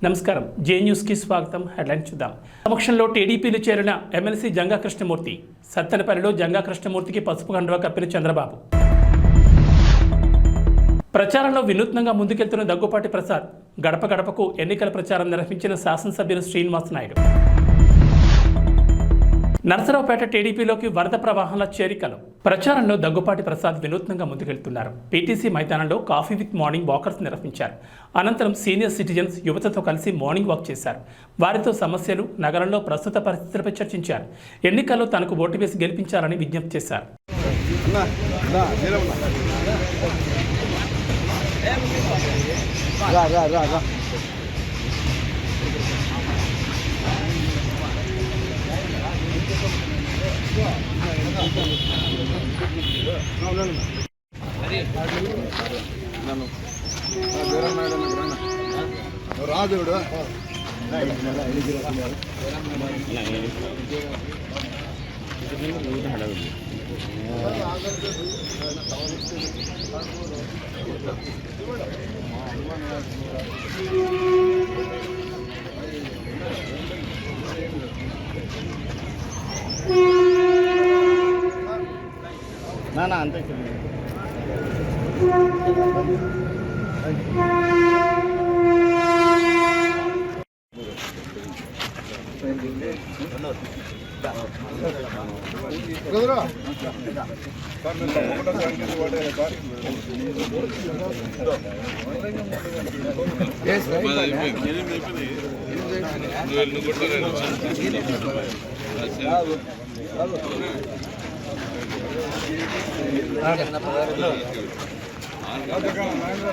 నమస్కారం జే న్యూస్ కి స్వాగతం. హెడ్లైన్ చూద్దాం. సమక్షంలో టీడీపీలో చేరిన ఎమ్మెల్సీ జంగా కృష్ణమూర్తి. సత్తెనపల్లిలో జంగా కృష్ణమూర్తికి పసుపు కండువా కప్పిన చంద్రబాబు. ప్రచారంలో వినూత్నంగా ముందుకెళ్తున్న దగ్గుపాటి ప్రసాద్. గడప గడపకు ఎన్నికల ప్రచారం నిర్వహించిన శాసనసభ్యులు శ్రీనివాస్ నాయుడు. నరసరావుపేట టీడీపీలోకి వరద ప్రవాహంలో చేరికలు. ప్రచారంలో దగ్గుపాటి ప్రసాద్ వినూత్నంగా ముందుకెళ్తున్నారు. పీటీసీ మైదానంలో కాఫీ విత్ మార్నింగ్ వాకర్స్ నిర్వహించారు. అనంతరం సీనియర్ సిటిజన్స్ యువతతో కలిసి మార్నింగ్ వాక్ చేశారు. వారితో సమస్యలు, నగరంలో ప్రస్తుత పరిస్థితులపై చర్చించారు. ఎన్నికల్లో తనకు ఓటు వేసి గెలిపించాలని విజ్ఞప్తి చేశారు. రాజుడు నా అంతే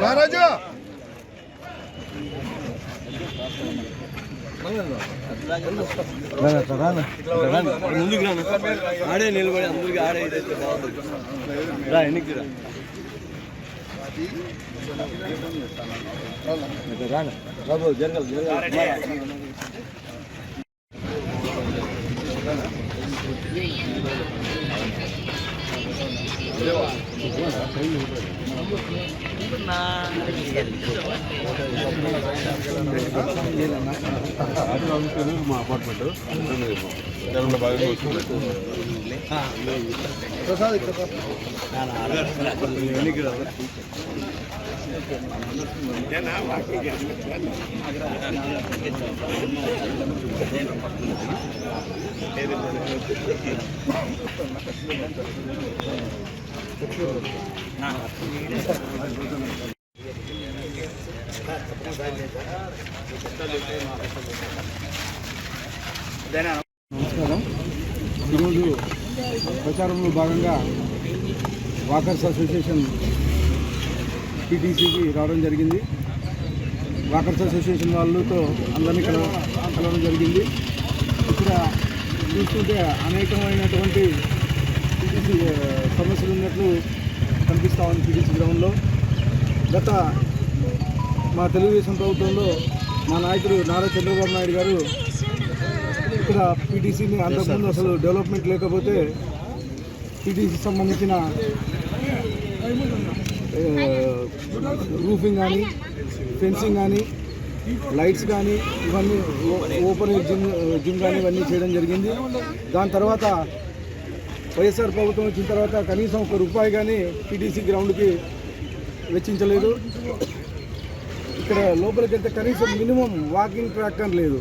రాజు ముందుకు రాను ఆడే నిలబడి అందరికి ఆడే ఇదైతే బాగుంటుంది. రా ఎన్నికి రాబు జరగాలి జరగాలి. మా అపార్ట్మెంట్ దానిలో బాగా ఎన్నికి రాదు. నమస్కారం. ఈరోజు ప్రచారంలో భాగంగా వాకర్స్ అసోసియేషన్ పీటీసీకి రావడం జరిగింది. వాకర్స్ అసోసియేషన్ వాళ్ళతో అందరినీ కలవడం జరిగింది. ఇక్కడ చూస్తుంటే అనేకమైనటువంటి పీటీసీ సమస్యలు ఉన్నట్లు కనిపిస్తూ ఉంది. పీటీసీ గ్రౌండ్లో గత మా తెలుగుదేశం ప్రభుత్వంలో మా నాయకుడు నారా చంద్రబాబు నాయుడు గారు ఇక్కడ పీటీసీని అంతకుముందు అసలు డెవలప్మెంట్ లేకపోతే పీటీసీకి సంబంధించిన రూఫింగ్ కానీ, ఫెన్సింగ్ కానీ, లైట్స్ కానీ ఇవన్నీ ఓపెన్ జిమ్ కానీ ఇవన్నీ చేయడం జరిగింది. దాని తర్వాత వైఎస్ఆర్ ప్రభుత్వం వచ్చిన తర్వాత కనీసం ₹1 కానీ పీటీసీ గ్రౌండ్కి వెచ్చించలేదు. ఇక్కడ లోపలికి వెళ్తే కనీసం మినిమం వాకింగ్ ట్రాక్ అని లేదు.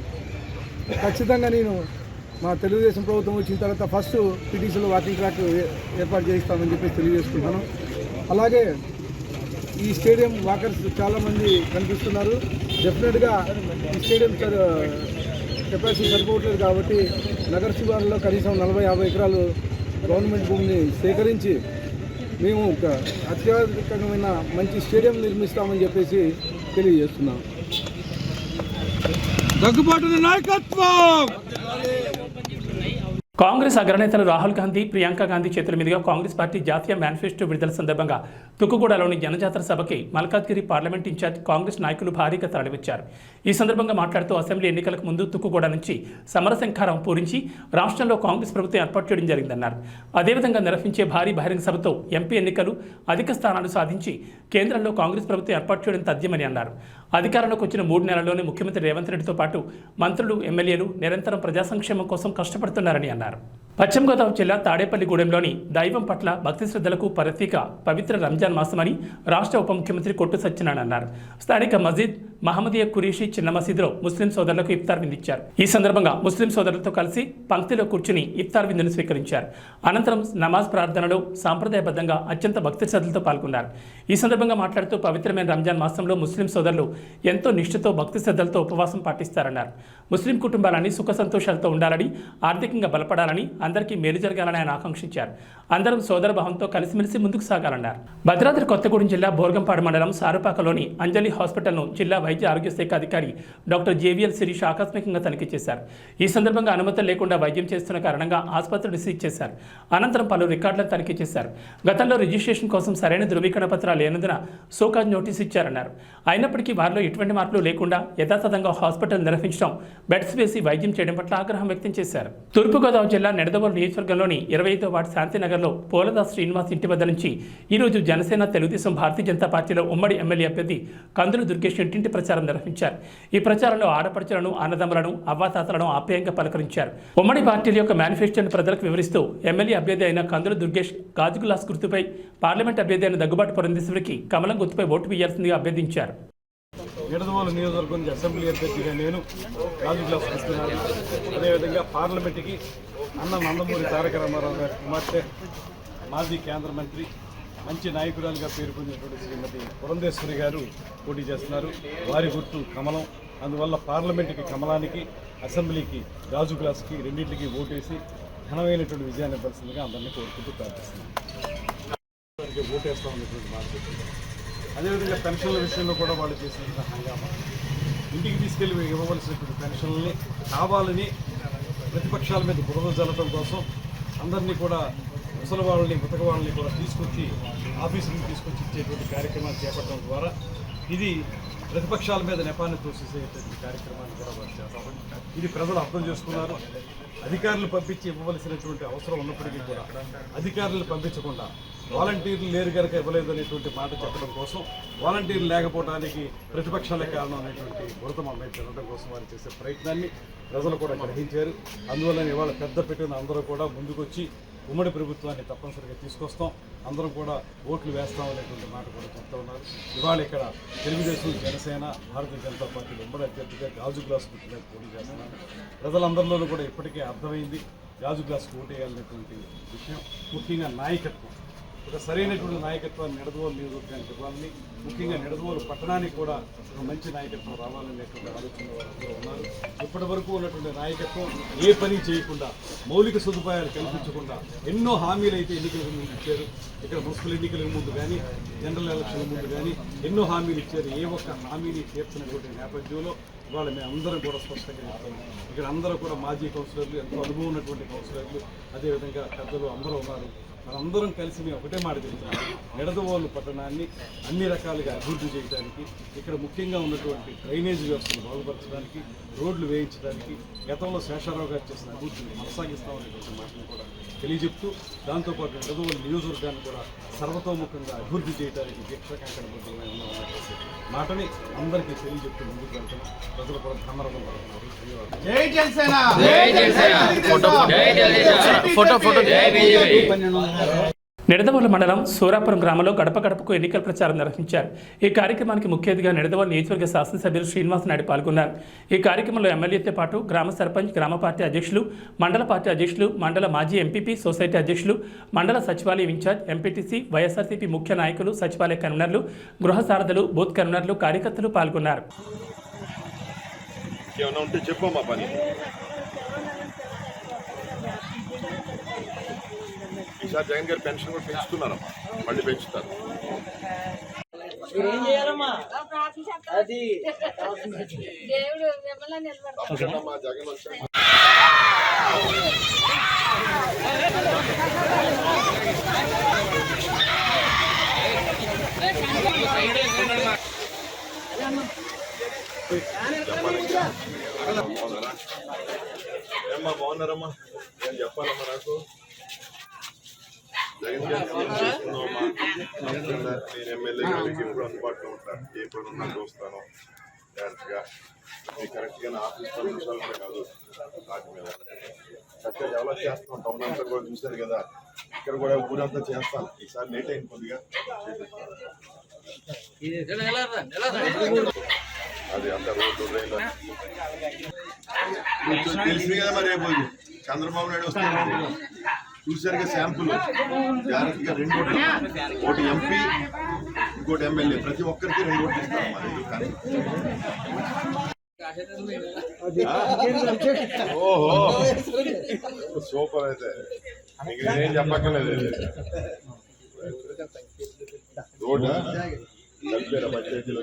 ఖచ్చితంగా నేను మా తెలుగుదేశం ప్రభుత్వం వచ్చిన తర్వాత ఫస్ట్ పీటీసీలో వాకింగ్ ట్రాక్ ఏర్పాటు చేయిస్తామని చెప్పి తెలియజేసుకుంటాను. అలాగే ఈ స్టేడియం వాకర్స్ చాలామంది కనిపిస్తున్నారు. డెఫినెట్గా ఈ స్టేడియం కెపాసిటీ సరిపోవట్లేదు కాబట్టి నగర శివారులో కనీసం 40-50 ఎకరాలు గవర్నమెంట్ భూమిని సేకరించి మేము ఒక అత్యాధునికమైన మంచి స్టేడియం నిర్మిస్తామని చెప్పేసి తెలియజేస్తున్నాం. దగ్గుబాటి నాయకత్వం. కాంగ్రెస్ అగ్రనేతలు రాహుల్ గాంధీ, ప్రియాంక గాంధీ చేతుల మీదుగా కాంగ్రెస్ పార్టీ జాతీయ మేనిఫెస్టో విడుదల సందర్భంగా తుక్కుగూడలోని జనజాతర సభకి మల్కాజ్గిరి పార్లమెంట్ ఇన్ఛార్జ్ కాంగ్రెస్ నాయకులు భారీగా తరలివచ్చారు. ఈ సందర్భంగా మాట్లాడుతూ అసెంబ్లీ ఎన్నికలకు ముందు తుక్కుగూడ నుంచి సమరశంఖారం పూరించి రాష్ట్రంలో కాంగ్రెస్ ప్రభుత్వం ఏర్పాటు చేయడం జరిగిందన్నారు. అదేవిధంగా నిర్వహించే భారీ బహిరంగ సభతో ఎంపీ ఎన్నికలు అధిక స్థానాలు సాధించి కేంద్రంలో కాంగ్రెస్ ప్రభుత్వం ఏర్పాటు చేయడం తథ్యమని అన్నారు. అధికారంలోకి వచ్చిన 3 నెలల్లోనే ముఖ్యమంత్రి రేవంత్ రెడ్డితో పాటు మంత్రులు, ఎమ్మెల్యేలు నిరంతరం ప్రజా సంక్షేమం కోసం కష్టపడుతున్నారని అన్నారు. పశ్చిమ గోదావరి జిల్లా తాడేపల్లిగూడెంలోని దైవం పట్ల భక్తి శ్రద్ధలకు ప్రతీక పవిత్ర రంజాన్ మాసమని రాష్ట్ర ఉప ముఖ్యమంత్రి కొట్టు సత్యనారాయణ అన్నారు. స్థానిక మస్జిద్ మహమ్మదీయ కురీషి చిన్న మసీదులో ముస్లిం సోదరులకు ఇఫ్తార్ విందించారు. ఈ సందర్భంగా ముస్లిం సోదరులతో కలిసి పంక్తిలో కూర్చుని ఇఫ్తార్ విందును స్వీకరించారు. అనంతరం నమాజ్ ప్రార్థనలో సాంప్రదాయబద్ధంగా అత్యంత భక్తి శ్రద్ధలతో పాల్గొన్నారు. ఈ సందర్భంగా మాట్లాడుతూ పవిత్రమైన రంజాన్ మాసంలో ముస్లిం సోదరులు ఎంతో నిష్ఠతో భక్తి శ్రద్ధలతో ఉపవాసం పాటిస్తారన్నారు. ముస్లిం కుటుంబాలని సుఖ సంతోషాలతో ఉండాలని, ఆర్థికంగా బలపడాలని, అందరికీ మేలు జరగాలని ఆయన ఆకాంక్షించారు. అందరం సోదర భావంతో కలిసిమెలిసి ముందుకు సాగాలన్నారు. భద్రాద్రి కొత్తగూడెం జిల్లా బోర్గంపాడు మండలం సారుపాకలోని అంజలి హాస్పిటల్ను జిల్లా వైద్య ఆరోగ్య శాఖ అధికారి డాక్టర్ జేవిఎల్ శిరీష్ ఆకస్మికంగా తనిఖీ చేశారు. ఈ సందర్భంగా అనుమతులు లేకుండా వైద్యం చేస్తున్న కారణంగా ఆసుపత్రిని సీజ్ చేశారు. అనంతరం పలు రికార్డులను తనిఖీ చేశారు. గతంలో రిజిస్ట్రేషన్ కోసం సరైన ధృవీకరణ పత్రాలు లేనందున సోకాజ్ నోటీసు ఇచ్చారన్నారు. అయినప్పటికీ వారిలో ఎటువంటి మార్పులు లేకుండా యథాతథంగా హాస్పిటల్ నిర్వహించడం, బెడ్స్ వేసి వైద్యం చేయడం పట్ల ఆగ్రహం వ్యక్తం చేశారు. తూర్పుగోదావరి జిల్లా నిడదవోలు నియోజకవర్గంలోని 25వ వార్డు శాంతినగర్లో పోలదాస్ శ్రీనివాస్ ఇంటి వద్ద నుంచి ఈరోజు జనసేన, తెలుగుదేశం, భారతీయ జనతా పార్టీలో ఉమ్మడి ఎమ్మెల్యే అభ్యర్థి కందులు దుర్గేష్ ఇంటింటి ప్రచారం నిర్వహించారు. ఈ ప్రచారంలో ఆడపడుచులను, అన్నదమ్ములను, అవ్వాతాతలను ఆప్యాయంగా పలకరించారు. ఉమ్మడి పార్టీల యొక్క మేనిఫెస్టోను ప్రజలకు వివరిస్తూ ఎమ్మెల్యే అభ్యర్థి అయిన కందులు దుర్గేష్ గాజు గ్లాస్ గుర్తుపై, పార్లమెంట్ అభ్యర్థి అయిన దగ్గుబాటి పురంధేశ్వరికి కమలం గుర్తుపై ఓటు వేయాల్సిందిగా అభ్యర్థించారు. నిడదవోలు నియోజకవర్గం నుంచి అసెంబ్లీ అభ్యర్థిగా నేను గాజు గ్లాస్ ఇస్తున్నాను. అదేవిధంగా పార్లమెంటుకి నందమూరి తారక రామారావు గారి కుమార్తె, మాజీ కేంద్ర మంత్రి, మంచి నాయకురాలుగా పేరు పొందినటువంటి శ్రీమతి పురంధేశ్వరి గారు పోటీ చేస్తున్నారు. వారి గుర్తు కమలం. అందువల్ల పార్లమెంటుకి కమలానికి, అసెంబ్లీకి గాజు గ్లాస్కి రెండింటికి ఓటేసి ఘనమైనటువంటి విజయాన్ని ఇవ్వాల్సిందిగా అందరినీ కోరుకుంటూ ప్రార్థిస్తున్నాను. ఓటేస్తా ఉన్నటువంటి మాట చెప్తున్నారు. అదేవిధంగా పెన్షన్ల విషయంలో కూడా వాళ్ళు చేసినటువంటి హంగామా, ఇంటికి తీసుకెళ్లి ఇవ్వవలసినటువంటి పెన్షన్లని కావాలని ప్రతిపక్షాల మీద బురద జల్లడం కోసం అందరినీ కూడా ముసలి వాళ్ళని, ముతక వాళ్ళని కూడా తీసుకొచ్చి ఆఫీసులకు తీసుకొచ్చి ఇచ్చేటువంటి కార్యక్రమాలు చేపట్టడం ద్వారా ఇది ప్రతిపక్షాల మీద నెపాన్ని తోసేసేటువంటి కార్యక్రమాన్ని కూడా వాళ్ళు చేస్తారు. ఇది ప్రజలు అర్థం చేసుకున్నారు. అధికారులు పంపించి ఇవ్వవలసినటువంటి అవసరం ఉన్నప్పటికీ కూడా అధికారులు పంపించకుండా వాలంటీర్లు లేరు కనుక ఇవ్వలేదు అనేటువంటి మాట చెప్పడం కోసం, వాలంటీర్లు లేకపోవడానికి ప్రతిపక్షాలే కారణం అనేటువంటి బురద అమ్మాయి తినడం కోసం వారు చేసే ప్రయత్నాన్ని ప్రజలు కూడా గ్రహించారు. అందువల్ల ఇవాళ పెద్ద పెట్టిన అందరూ కూడా ముందుకొచ్చి ఉమ్మడి ప్రభుత్వాన్ని తప్పనిసరిగా తీసుకొస్తాం, అందరం కూడా ఓట్లు వేస్తాం అనేటువంటి మాట కూడా చెప్తా ఉన్నారు. ఇవాళ ఇక్కడ తెలుగుదేశం, జనసేన, భారతీయ జనతా పార్టీ ఉమ్మడి అభ్యర్థిగా గాజు గ్లాస్ గుర్తుగా పోటీ చేస్తున్నారు. ప్రజలందరిలోనూ కూడా ఇప్పటికే అర్థమైంది గాజు గ్లాస్ ఓటేయాలనేటువంటి విషయం. ముఖ్యంగా నాయకత్వం, ఒక సరైనటువంటి నాయకత్వాన్ని నిడదవోలు నియోజకవర్గానికి ఇవ్వాలని, ముఖ్యంగా నిడదవోలు పట్టణానికి కూడా ఒక మంచి నాయకత్వం రావాలనేటువంటి ఆలోచన వాళ్ళందరూ ఉన్నారు. ఇప్పటి వరకు ఉన్నటువంటి నాయకత్వం ఏ పని చేయకుండా, మౌలిక సదుపాయాలు కల్పించకుండా ఎన్నో హామీలు అయితే ఎన్నికలకు ముందు ఇచ్చారు. ఇక్కడ మున్సిపల్ ఎన్నికలకు ముందు కానీ, జనరల్ ఎలక్షన్ల ముందు కానీ ఎన్నో హామీలు ఇచ్చారు. ఏ ఒక్క హామీని తీర్చినటువంటి నేపథ్యంలో ఇవాళ మేము అందరం కూడా స్పష్టంగా చెప్తాము. ఇక్కడ అందరూ కూడా మాజీ కౌన్సిలర్లు, ఎంతో అనుభవం ఉన్నటువంటి కౌన్సిలర్లు, అదేవిధంగా పెద్దలు అందరూ ఉన్నారు. మనందరం కలిసి మేము ఒకటే మాట చెప్తున్నాం, నిడదవోలు పట్టణాన్ని అన్ని రకాలుగా అభివృద్ధి చేయడానికి, ఇక్కడ ముఖ్యంగా ఉన్నటువంటి డ్రైనేజ్ వ్యవస్థను బాగుపరచడానికి, రోడ్లు వేయించడానికి, గతంలో శేషారావు గారు చేసిన అభివృద్ధిని కొనసాగిస్తామనేటువంటి మాటను కూడా తెలియజెప్తూ, దాంతోపాటు నిడదవోలు నియోజకవర్గాన్ని కూడా సర్వతోముఖంగా అభివృద్ధి చేయడానికి దీక్షాకాంక్షణ బుద్ధులమై ఉన్నామనేటువంటి మాటని అందరికీ తెలియజెప్తూ ముందుకు వెళ్తున్నాం. ప్రజలు కూడా ధన్యవాదాలు పడుతున్నారు. ధన్యవాదాలు. నిడదవోలు మండలం సూరాపురం గ్రామంలో గడప గడపకు ఎన్నికల ప్రచారం నిర్వహించారు. ఈ కార్యక్రమానికి ముఖ్య అతిథిగా నిడదవోలు నియోజకవర్గ శాసనసభ్యులు శ్రీనివాస్ నాయుడు పాల్గొన్నారు. ఈ కార్యక్రమంలో ఎమ్మెల్యేతో పాటు గ్రామ సర్పంచ్, గ్రామ పార్టీ అధ్యక్షులు, మండల పార్టీ అధ్యక్షులు, మండల మాజీ ఎంపీపీ, సొసైటీ అధ్యక్షులు, మండల సచివాలయం ఇన్ఛార్జ్, ఎంపీటీసీ, వైఎస్ఆర్సీపీ ముఖ్య నాయకులు, సచివాలయ కన్వీనర్లు, గృహ సారథులు, బూత్ కన్వీనర్లు, కార్యకర్తలు పాల్గొన్నారు. ఈసారి జగన్ గారు పెన్షన్ కూడా పెంచుతున్నారమ్మా, మళ్ళీ పెంచుతారు. జగన్ వచ్చాక ఏమ్మా బాగున్నారమ్మా? నేను చెప్పాలమ్మా, నాకు జగన్ గారు చేసుకున్నామమ్మా. నేను ఎమ్మెల్యే గారికి ఎప్పుడు అందుబాటులో ఉంటాను, ఏ పనున్నా చూస్తాను. డైరెక్ట్గా మీకు కరెక్ట్గా ఆఫీస్ 10 నిమిషాలు కూడా కాదు వాటి మీద చక్కగా డెవలప్ చేస్తాం. టౌన్ అంతా కూడా చూశారు కదా, ఇక్కడ కూడా ఊరంతా చేస్తాం. ఈసారి లేట్ అయింది కొద్దిగా, అది అంత రోడ్డు రైలు తెలిసింది కదా. మరి రేపు చంద్రబాబు నాయుడు వస్తున్నారు, చూసారుగా శాంపుల్. జాగ్రత్తగా 2 ఓట్లు, ఒకటి ఎంపీ ఇంకోటి ఎమ్మెల్యే, ప్రతి ఒక్కరికి 2 ఓట్లు ఇస్తాం. మరి ఓహో సూపర్, అయితే మీకు నేనేం చెప్పక్కర్లేదు. రోడ్డు కలిపారా పంచాయతీలో?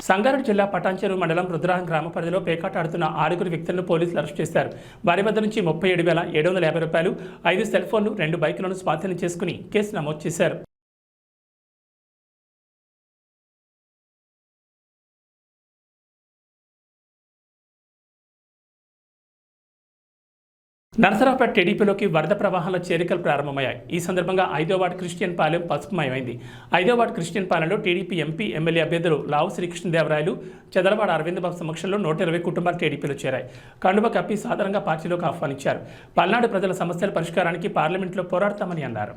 సంగారెడ్డి జిల్లా పటాన్చెరు మండలం రుద్రారం గ్రామ పరిధిలో పేకాట ఆడుతున్న 6 వ్యక్తులను పోలీసులు అరెస్ట్ చేశారు. వారి వద్ద నుంచి 37,750 రూపాయలు, 5 సెల్ ఫోన్లు, 2 బైకులను స్వాధీనం చేసుకుని కేసు నమోదు చేశారు. నరసరావుపేట టీడీపీలోకి వరద ప్రవాహాల చేరికలు ప్రారంభమయ్యాయి. ఈ సందర్భంగా 5వ వార్డు క్రిస్టియన్ పాలెం పసుపుమయమైంది. 5వ వార్డు క్రిస్టియన్ పాలెంలో టీడీపీ ఎంపీ, ఎమ్మెల్యే అభ్యర్థులు లావు శ్రీకృష్ణదేవరాయలు, చదలవాడ అరవింద్ బాబు సమక్షంలో 120 కుటుంబాలు టీడీపీలో చేరాయి. కండువ కప్పి సాధారణంగా పార్టీలోకి ఆహ్వానించారు. పల్నాడు ప్రజల సమస్యల పరిష్కారానికి పార్లమెంట్లో పోరాడతామని అన్నారు.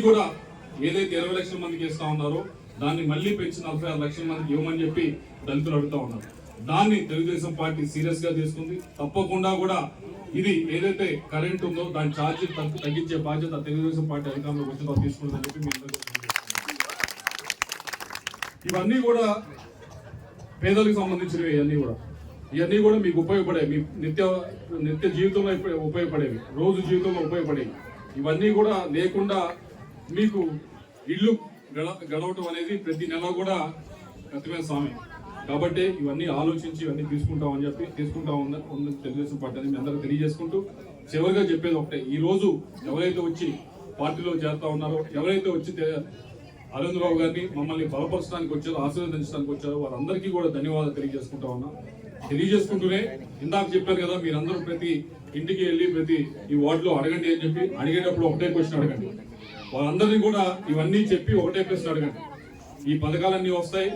కూడా ఏదైతే 20 లక్షల మందికి ఇస్తా ఉన్నారో దాన్ని మళ్ళీ పెంచి 46 లక్షల మందికి ఇవ్వమని చెప్పి దళితులు అడుగుతా ఉన్నారు. దాన్ని తెలుగుదేశం పార్టీ సీరియస్ గా తీసుకుంది. తప్పకుండా కూడా ఇది ఏదైతే కరెంట్ ఉందో దాని ఛార్జీ తగ్గించే బాధ్యత తెలుగుదేశం పార్టీ అధికారంలోకి వచ్చిన తర్వాత తీసుకుంటుందని చెప్పి మీ ఇవన్నీ కూడా పేదలకు సంబంధించినవి. ఇవన్నీ కూడా మీకు ఉపయోగపడేవి, మీ నిత్య జీవితంలో ఉపయోగపడేవి, రోజు జీవితంలో ఉపయోగపడేవి. ఇవన్నీ కూడా లేకుండా మీకు ఇల్లు గడవటం అనేది ప్రతి నెల కూడా కష్టమైన స్వామి. కాబట్టి ఇవన్నీ ఆలోచించి ఇవన్నీ తీసుకుంటా ఉంది తెలుగుదేశం పార్టీ అని మీ అందరూ తెలియజేసుకుంటూ చివరిగా చెప్పేది ఒకటే, ఈ రోజు ఎవరైతే వచ్చి పార్టీలో చేరుతా ఉన్నారో, ఎవరైతే వచ్చి అరవింద్ బాబు గారిని మమ్మల్ని బలపరచడానికి వచ్చారో, ఆశీర్వదించడానికి వచ్చారో వారందరికీ కూడా ధన్యవాదాలు తెలియజేసుకుంటూనే ఇందాక చెప్పారు కదా, మీరందరూ ప్రతి ఇంటికి వెళ్ళి ప్రతి ఈ వార్డులో అడగండి అని చెప్పి, అడిగేటప్పుడు ఒకటే క్వశ్చన్ అడగండి. వాళ్ళందరినీ కూడా ఇవన్నీ చెప్పి ఒకటే ప్రశ్న అడగండి. ఈ పథకాలన్నీ వస్తాయి,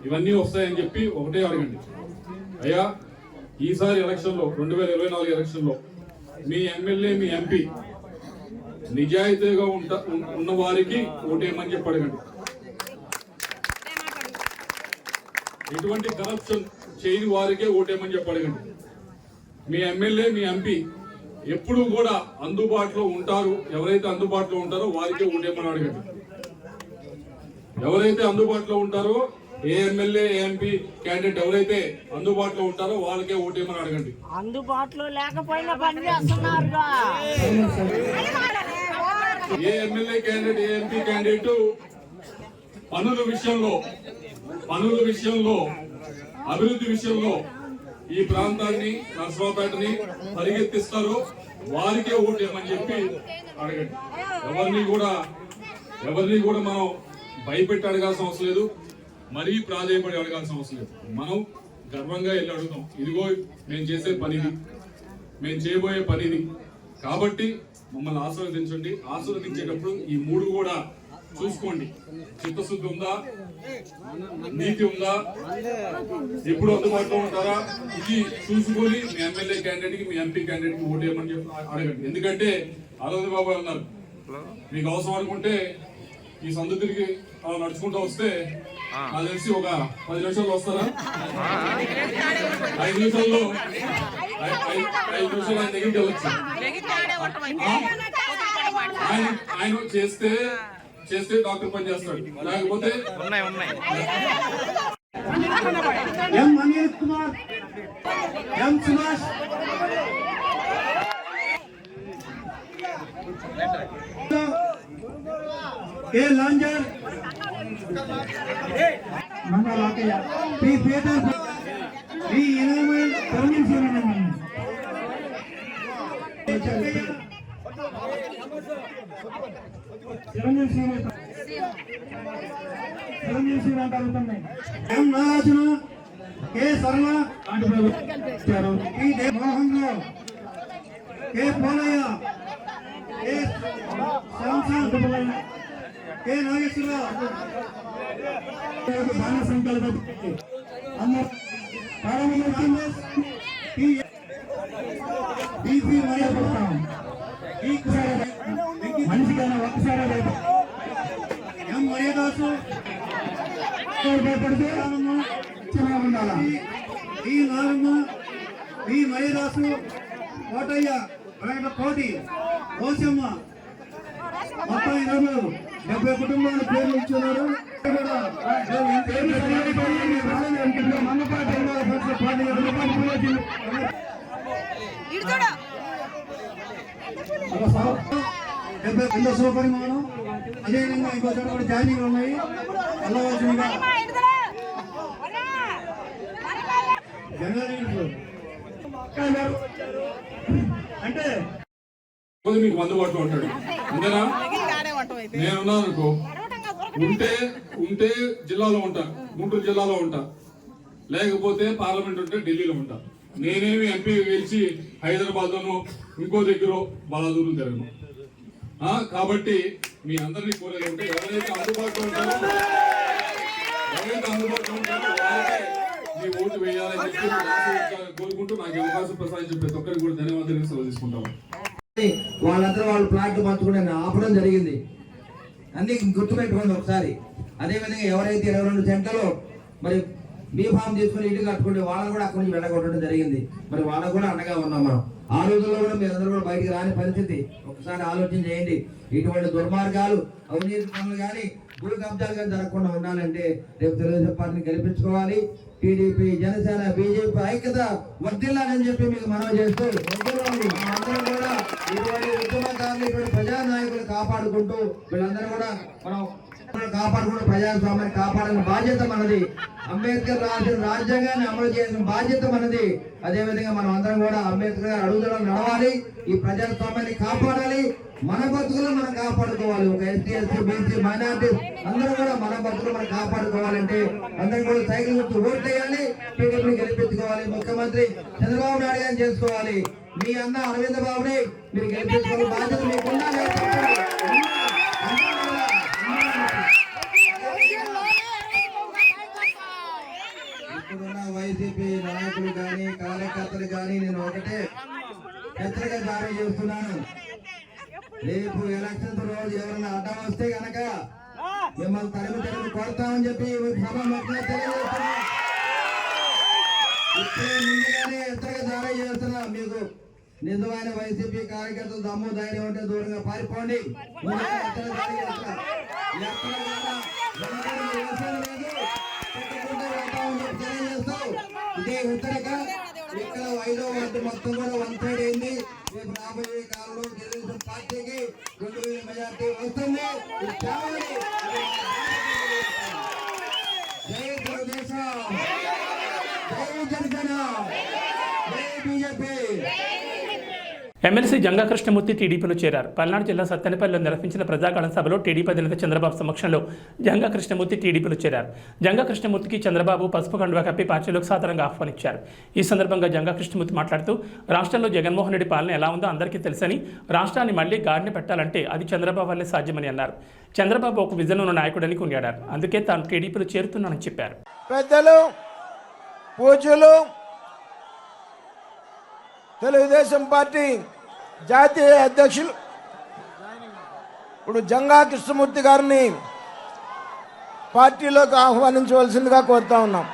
ఇవన్నీ వస్తాయని చెప్పి ఒకటే అడగండి. అయ్యా, ఈసారి ఎలక్షన్లో 2024 ఎలక్షన్లో మీ ఎమ్మెల్యే, మీ ఎంపీ నిజాయితీగా ఉన్న వారికి ఓటేయమని చెప్పి అడగండి. ఎటువంటి కరప్షన్ చేయని వారికే ఓటేయమని చెప్పి అడగండి. మీ ఎమ్మెల్యే, మీ ఎంపీ ఎప్పుడు కూడా అందుబాటులో ఉంటారు, ఎవరైతే అందుబాటులో ఉంటారో వారికే ఓటేయమని అడగండి. ఎవరైతే అందుబాటులో ఉంటారో, ఏ ఎమ్మెల్యే, ఎంపీ క్యాండిడేట్ ఎవరైతే అందుబాటులో ఉంటారో వాళ్ళకే ఓటేయమని అడగండి. అందుబాటులో లేకపోయినా పని చేస్తున్నారు. ఏ ఎమ్మెల్యే క్యాండిడేట్, ఏ ఎంపీ క్యాండిడేట్ పనుల విషయంలో, అభివృద్ధి విషయంలో ఈ ప్రాంతాన్ని, నరసరావుపేటని పరిగెత్తిస్తారో వారికే ఓటేయమని చెప్పి అడగండి. ఎవరిని కూడా మనం భయపెట్టి అడగాల్సిన అవసరం లేదు, మరీ ప్రాధాన్యపడి అడగాల్సిన అవసరం లేదు. మనం గర్వంగా వెళ్ళి అడుగుతాం, ఇదిగో మేము చేసే పనిది, మేము చేయబోయే పనిది. కాబట్టి మమ్మల్ని ఆశీర్వదించండి. ఆశీర్వదించేటప్పుడు ఈ 3 కూడా చూసుకోండి. చిత్తశుద్ధి ఉందా, నీతి ఉందా, ఎప్పుడు అందుబాటులో ఉంటారా, ఇది చూసుకొని మీ ఎమ్మెల్యే క్యాండిడేట్ కి మీ ఎంపీ క్యాండిడేట్ కి ఓటు వేయమని చెప్పి అడగండి. ఎందుకంటే అరవింద్ బాబు అన్నారు, మీకు అవసరం అనుకుంటే ఈ సందు తిరిగి అలా నడుచుకుంటూ వస్తే నాకు తెలిసి ఒక 10 నిమిషాలు వస్తారా, 5 నిమిషాల్లో 5 నిమిషాలు ఆయన దగ్గరికి వెళ్ళొచ్చు. ఆయన చేస్తే డాక్టర్ పని చేస్తాడు, లేకపోతే M Anil Kumar, M Subhash, K Lanjar, Mangalakayya, P Peter, P Inamal, Tarun Sivaraman, Chiranjeevi Sriram కలుగుతున్నాయి. M Nagarjuna, K Sarala, P Mohan Rao, K Polayya, K Shyamsad, K Nageswararao, బాణ సంకల్ప మనిషికైనా ఒక్కసారి ఎం మర్యాదాసు భయపడితే ఉండాల. ఈ నాగమ్మ, ఈ మర్యాదాసు, కోటయ్య, కోటి, కోసమ్మ, మొత్తం ఈరోజు 70 కుటుంబాల పేర్లు ఇచ్చున్నారు. శుభపరిమాణం. అదేవిధంగా ఇంకో చోట కూడా జాయినింగ్ ఉన్నాయి. వెళ్ళవలసిందిగా అంటే మీకు అందుబాటులో ఉంటాడు. అంతేనా? నేనున్నాను అనుకో, ఉంటే జిల్లాలో ఉంటా, గుంటూరు జిల్లాలో ఉంటా, లేకపోతే పార్లమెంట్ ఉంటే ఢిల్లీలో ఉంటా. నేనేమి ఎంపీ గెలిచి హైదరాబాద్ లోనో ఇంకో దగ్గర బాగా దూరం తిరగను. కాబట్టి మీ అందరినీ కోరేది ఉంటే ఎవరైతే అందుబాటులో ఉంటారో వాళ్ళకే మీ ఓటు వేయాలని చెప్పి కోరుకుంటూ నాకు అవకాశం ప్రసాదించి ప్రతి ఒక్కరికి కూడా ధన్యవాదాలు సెలవు తీసుకుంటాము. వాళ్ళందరూ వాళ్ళు ప్లాట్లు పంచుకుని ఆపడం జరిగింది. అన్ని గుర్తుపెట్టుకోండి ఒకసారి. అదేవిధంగా ఎవరైతే 22 సెంట్లలో మరి బీఫామ్ తీసుకుని ఇల్లు కట్టుకుంటే వాళ్ళని కూడా అక్కడి నుంచి వెళ్ళగొట్టడం జరిగింది. మరి వాళ్ళకు కూడా అండగా ఉన్నాం మనం. ఆ రోజుల్లో కూడా మీరందరూ కూడా బయటికి రాని పరిస్థితి. ఒకసారి ఆలోచన చేయండి. ఇటువంటి దుర్మార్గాలు, అవినీతి పనులు కానీ, భూ కబ్జాలు కానీ జరగకుండా ఉండాలంటే రేపు తెలుగుదేశం పార్టీని గెలిపించుకోవాలి. టీడీపీ, జనసేన, బీజేపీ ఐక్యత వర్ధిల్లాలని చెప్పి మీకు మనవి చేస్తూ అందరూ కూడా ఇటువంటి ఉద్యమకారులు, ఇటువంటి ప్రజానాయకులు కాపాడుకుంటూ వీళ్ళందరూ కూడా మనం కాపాడుకుంటూ ప్రజాస్వామ్యాన్ని కాపాడాలని బాధ్యత మనది. అంబేద్కర్ రాసిన రాజ్యాంగాన్ని అమలు చేసిన బాధ్యత మనది. అదేవిధంగా మనం అందరం కూడా అంబేద్కర్ గారు అడుగుదల నడవాలి, ఈ ప్రజాస్వామ్యాన్ని కాపాడాలి, మన బతుకులు మనం కాపాడుకోవాలి. ఒక ఎస్టీ, ఎస్సీ, బీసీ, మైనార్టీ అందరూ కూడా మన బతుకులు మనం కాపాడుకోవాలంటే అందరం కూడా సైకిల్ గుర్తు ఓటు వేయాలి, టీడీపీని గెలిపించుకోవాలి. ముఖ్యమంత్రి చంద్రబాబు నాయుడు గారిని చేసుకోవాలి. మీ అన్న అరవింద్ బాబుని మీరు గెలిపించుకోవాలి. బాధ్యత మీకున్నా. ఇప్పుడున్న వైసీపీ నాయకులు కానీ, కార్యకర్తలు కానీ నేను ఒకటే హెచ్చరిక జారీ చేస్తున్నాను. రేపు ఎలక్షన్స్ రోజు ఎవరైనా అడ్డం వస్తే గనక మిమ్మల్ని తరిమి కొడతామని చెప్పి సభ మొత్తం తెలియజేస్తున్నా. ఇప్పుడే ముందుగానే హెచ్చరిక జారీ చేస్తున్నా. మీకు నిజమైన వైసీపీ కార్యకర్తలు దమ్ము ధైర్యం ఉంటే దూరంగా పారిపోండి. ఇదే హెచ్చరిక. ఇక్కడ 5వ వార్డు మొత్తం కూడా 1 సైడ్ అయింది. రేపు రాబోయే కాలంలో తెలుగుదేశం పార్టీకి 2000 మెజార్టీ వస్తుంది. జై తెలుగుదేశం, జై జనసేన, జై బీజేపీ. ఎమ్మెల్సీ జంగా కృష్ణమూర్తి టీడీపీలో చేరారు. పల్నాడు జిల్లా సత్తెనపల్లిలో నిర్వహించిన ప్రజాగళం సభలో టీడీపీ అధినేత చంద్రబాబు సమక్షంలో జంగా కృష్ణమూర్తి టీడీపీలో చేరారు. జంగా కృష్ణమూర్తికి చంద్రబాబు పసుపు కండువా కప్పి పార్టీలోకి సాధారణంగా ఆహ్వానించారు. ఈ సందర్భంగా జంగా కృష్ణమూర్తి మాట్లాడుతూ రాష్ట్రంలో జగన్మోహన్ రెడ్డి పాలన ఎలా ఉందో అందరికీ తెలుసని, రాష్ట్రాన్ని మళ్లీ గాడిని పెట్టాలంటే అది చంద్రబాబు వల్లే సాధ్యమని అన్నారు. చంద్రబాబు ఒక విజన్ ఉన్న నాయకుడని కొనియాడారు. అందుకే తాను టీడీపీలో చేరుతున్నానని చెప్పారు. పెద్దలు, పూజలు, తెలుగుదేశం పార్టీ జాతీయ అధ్యక్షులు ఇప్పుడు జంగా కృష్ణమూర్తి గారిని పార్టీలోకి ఆహ్వానించవలసిందిగా కోరుతా ఉన్నాం.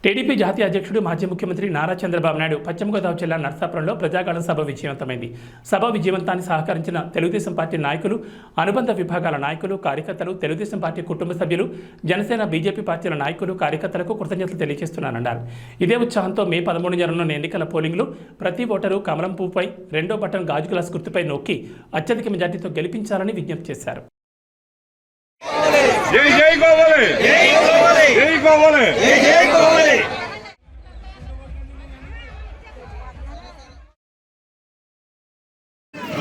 టీడీపీ జాతీయ అధ్యక్షుడు మాజీ ముఖ్యమంత్రి నారా చంద్రబాబు నాయుడు పశ్చిమ గోదావరి జిల్లా నర్సాపురంలో ప్రజాగళం సభ విజయవంతమైంది. సభ విజయవంతాన్ని సహకరించిన తెలుగుదేశం పార్టీ నాయకులు, అనుబంధ విభాగాల నాయకులు, కార్యకర్తలు, తెలుగుదేశం పార్టీ కుటుంబ సభ్యులు, జనసేన, బీజేపీ పార్టీల నాయకులు, కార్యకర్తలకు కృతజ్ఞతలు తెలియజేస్తున్నానన్నారు. ఇదే ఉత్సాహంతో మే 13 జరగనున్న ఎన్నికల పోలింగ్లో ప్రతి ఓటరు కమలం పువ్వుపై 2వ బటన్ గాజు గ్లాస్ గుర్తుపై నొక్కి అత్యధిక మెజార్టీతో గెలిపించాలని విజ్ఞప్తి చేశారు.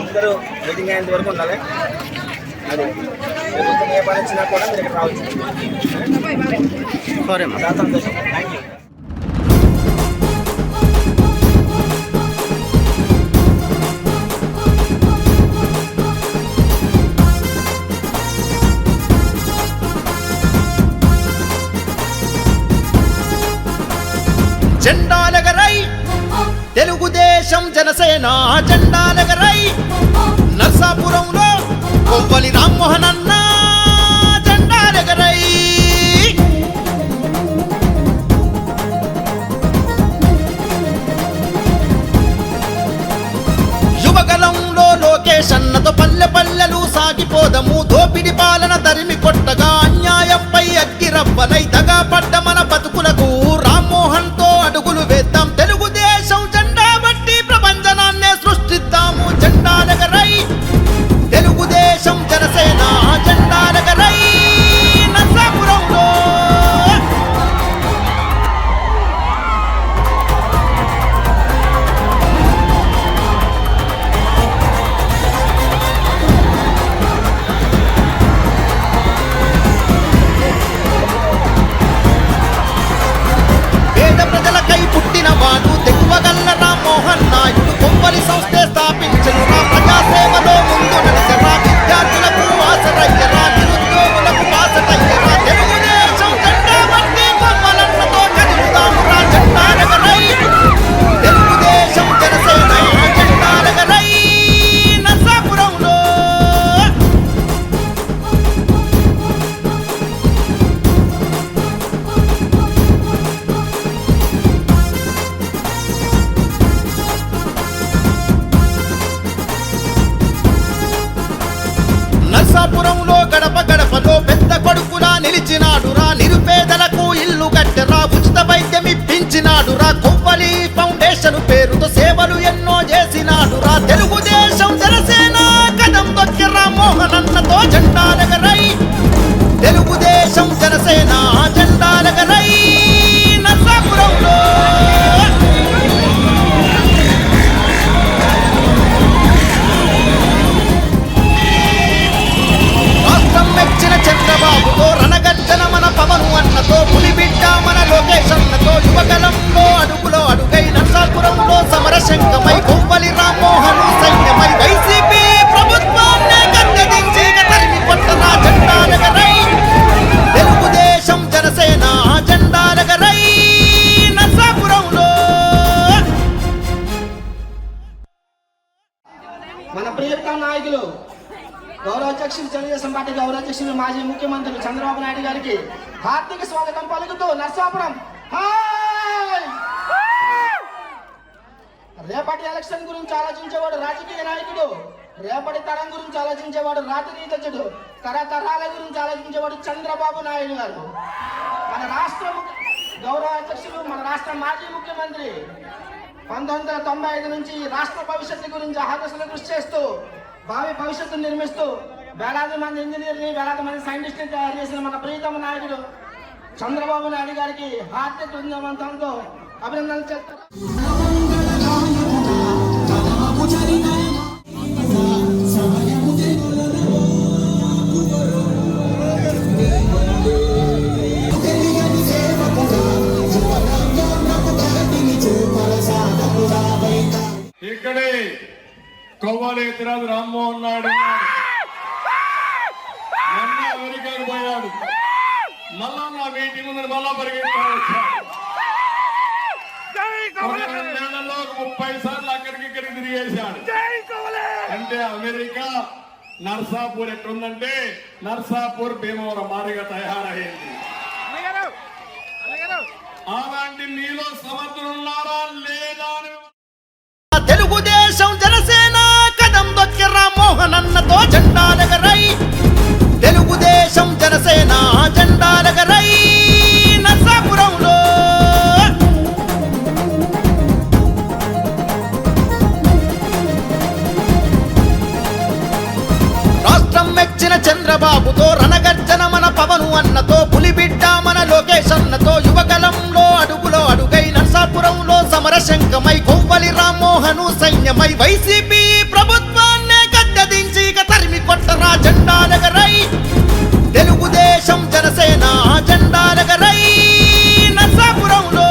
అందరూ మీటింగ్ అయ్యేంత వరకు ఉండాలి. అది ఏ పని వచ్చినా కూడా మీరు ఇక్కడ రావచ్చు. సరే అమ్మా, చాలా సంతోషం. Thank you. జెండాలెగరై తెలుగుదేశం జనసేన జెండాలెగరై నర్సాపురంలో కొవ్వలి రామ్మోహన్ అన్న జెండాలెగరై యువగలంలో లోకేష్ అన్నతో పల్లె పల్లెలు సాగిపోదము. దోపిడి పాలన తరిమి కొట్టగా అన్యాయంపై అగ్గిరవ్వనై దగా పడ్డ మన బతుకులకు రామ్మోహన్ తో అడుగులు వేద్దాం. తెలుగుదేశం జెండా బట్టి ప్రపంచనాన్నే సృష్టిద్దాము. జెండాలెగరై తెలుగుదేశం జనసేన జెండాలెగరై నర్సాపురంలో. పేద ప్రజలకై పుట్టినవాడు తెగువగల్ల రామ్మోహన్ నాయుడు. కొవ్వలి సంస్థే స్థాపించను రా, ప్రజాసేవలో ముందు నడిచరా. విద్యార్థులకు ఆసరయ్యరా, నిరుద్యోగులకు బాసటయ్యరా. తెలుగుదేశం జెండా బట్టి కొవ్వలన్నతో కదులుదాము రా. జెండాలెగరై తెలుగుదేశం జనసేన జెండాలెగరై నర్సాపురంలో. నర్సాపురంలో గడప గడపలో పెద్ద కొడుకులా నిలిచినాడురా. నిరుపేదలకు ఇల్లు కట్టెరా, ఉచిత వైద్యం ఇప్పించినాడురా. కొవ్వలి ఫౌండేషన్ పేరుతో సేవలు ఎన్నో చేసినాడురా. తెలుగుదేశం జనసేన కదం దొక్కిరా మోహన్ అన్నతో జెండాలెగరై తెలుగుదేశం జనసేన జెండాలెగరై నర్సాపురంలో. రాష్ట్రం మెచ్చిన చంద్రబాబుతో రణగర్జన మన పవన్ అన్నతో, పులిబిడ్డ మన లోకేష్ అన్నతో, యువగలంలో అడుగులో అడుగై నర్సాపురంలో సమరశంకమై కొవ్వలి రామ్మోహన్ సైన్యమై వైసీపీ ప్రభుత్వాన్ని గద్దెదించి తరిమి కొట్టరా. జెండాలెగరై తెలుగుదేశం జనసేన జెండాలెగరై నర్సాపురంలో. మన ప్రియతమ నాయకులు గౌరవ అధ్యక్షులు, తెలుగుదేశం పార్టీ గౌరవ అధ్యక్షులు, మాజీ ముఖ్యమంత్రి చంద్రబాబు నాయుడు గారికి హార్దిక స్వాగతం పలుకుతూ నర్సాపురం రేపటి ఎలక్షన్ గురించి ఆలోచించేవాడు రాజకీయ నాయకుడు, రేపటి తరం గురించి ఆలోచించేవాడు రాజనీతిజ్ఞుడు, తరతరాల గురించి ఆలోచించేవాడు చంద్రబాబు నాయుడు గారు. మన రాష్ట్ర గౌరవ అధ్యక్షులు, మన రాష్ట్ర మాజీ ముఖ్యమంత్రి 1995 నుంచి రాష్ట్ర భవిష్యత్తు గురించి అహర్నిశలు కృషి చేస్తూ భావి భవిష్యత్తును నిర్మిస్తూ వేలాది మంది ఇంజనీర్ని వేలాది మంది సైంటిస్టుని తయారు చేసిన మన ప్రియతమ నాయకుడు చంద్రబాబు నాయుడు గారికి హార్దిక విజయవంతంతో అభినందనలు చేస్తారు. ఇక్కడే కొవ్వాలి ఎత్తిరాజు రామ్మోహన్ నాయుడు మొన్న అమెరికాకు పోయాడు, మళ్ళా నా మీటింగ్ ఉందని మళ్ళా పరిగెత్తాడు. 30 సార్లు అక్కడికి ఇక్కడికి తిరిగేశాడు. అంటే అమెరికా నర్సాపూర్ ఎట్లుందంటే నర్సాపూర్ భీమవరం మారిగా తయారయ్యింది. అలాంటి మీలో సమర్థులున్నారా లేదా అని తెలుగుదేశం జనసేన కదం దొక్కి రామ్మోహన్ అన్నతో జెండాలెగరై, తెలుగుదేశం జనసేన జెండాలెగరై నర్సాపురంలో. రాష్ట్రం మెచ్చిన చంద్రబాబుతో రణగర్జన మన పవను అన్నతో, పులిబిడ్డ మన లోకేష్ అన్నతో, యువగలంలో అడుగులో అడుగై నర్సాపురంలో సమరశంకమై కొవ్వలి రామ్మోహను సైన్యమై వైసీపీ ప్రభుత్వాన్నే గద్దెదించి ఇక తరిమి కొట్టరా జెండాలెగరై, తెలుగుదేశం జనసేన జెండాలెగరై నర్సాపురంలో.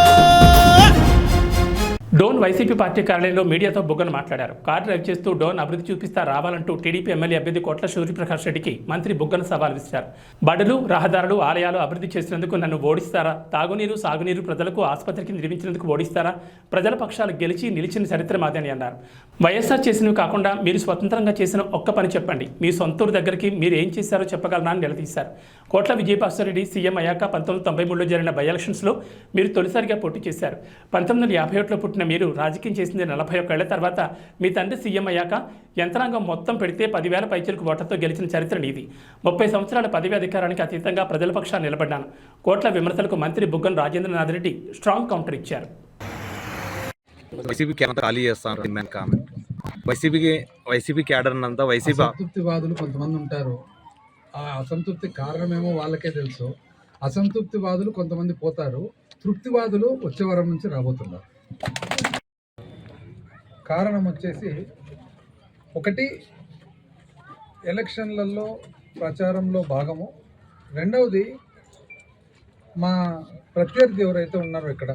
డోన్ వైసీపీ పార్టీ కార్యాలయంలో మీడియాతో బుగ్గన మాట్లాడారు. కారు డ్రైవ్ చేస్తూ డోన్ అభివృద్ధి చూపిస్తా రావాలంటూ టీడీపీ ఎమ్మెల్యే అభ్యర్థి కోట్ల సూర్యప్రకాష్ రెడ్డికి మంత్రి బుగ్గన సవాల్ విసిరారు. బడులు, రహదారులు, ఆలయాలు అభివృద్ధి చేసినందుకు నన్ను ఓడిస్తారా? తాగునీరు, సాగునీరు, ప్రజలకు ఆసుపత్రికి నిర్మించినందుకు ఓడిస్తారా? ప్రజల పక్షాలు గెలిచి నిలిచిన చరిత్ర మాది అని అన్నారు. వైఎస్ఆర్ చేసినవి కాకుండా మీరు స్వతంత్రంగా చేసిన ఒక్క పని చెప్పండి, మీ సొంతూరు దగ్గరికి మీరు ఏం చేశారో చెప్పగలనా అని నిలదీశారు. కోట్ల విజయభాస్కర్ సీఎం అయ్యాక 1993లో జరిగిన బై ఎలక్షన్స్లో మీరు తొలిసారిగా పోటీ చేశారు. 1951లో పుట్టిన మీరు రాజకీయం చేసింది 41 ఏళ్ల తర్వాత. మీ తండ్రి సీఎం అయ్యాక యంత్రాంగం మొత్తం పెడితే 10,000 పైచలకు ఓట్లతో గెలిచిన చరిత్ర నీది. 30 సంవత్సరాల పదవి అధికారానికి అతీతంగా ప్రజల పక్షాన్ని నిలబడ్డాను. కోట్ల విమర్శలకు మంత్రి బుగ్గన రాజేంద్రనాథ్ రెడ్డి స్ట్రాంగ్ కౌంటర్ ఇచ్చారు. వైసీపీకి ఎంత ఖాళీ చేస్తాను డిమాండ్ కామెంట్. వైసీపీ క్యాడర్ అంతా వైసీపీ అసంతృప్తివాదులు కొంతమంది ఉంటారు. ఆ అసంతృప్తి కారణమేమో వాళ్ళకే తెలుసు. అసంతృప్తివాదులు కొంతమంది పోతారు, తృప్తివాదులు వచ్చే వారం నుంచి రాబోతున్నారు. కారణం వచ్చేసి ఒకటి ఎలక్షన్లలో ప్రచారంలో భాగము, రెండవది మా ప్రత్యర్థి ఎవరైతే ఉన్నారో ఇక్కడ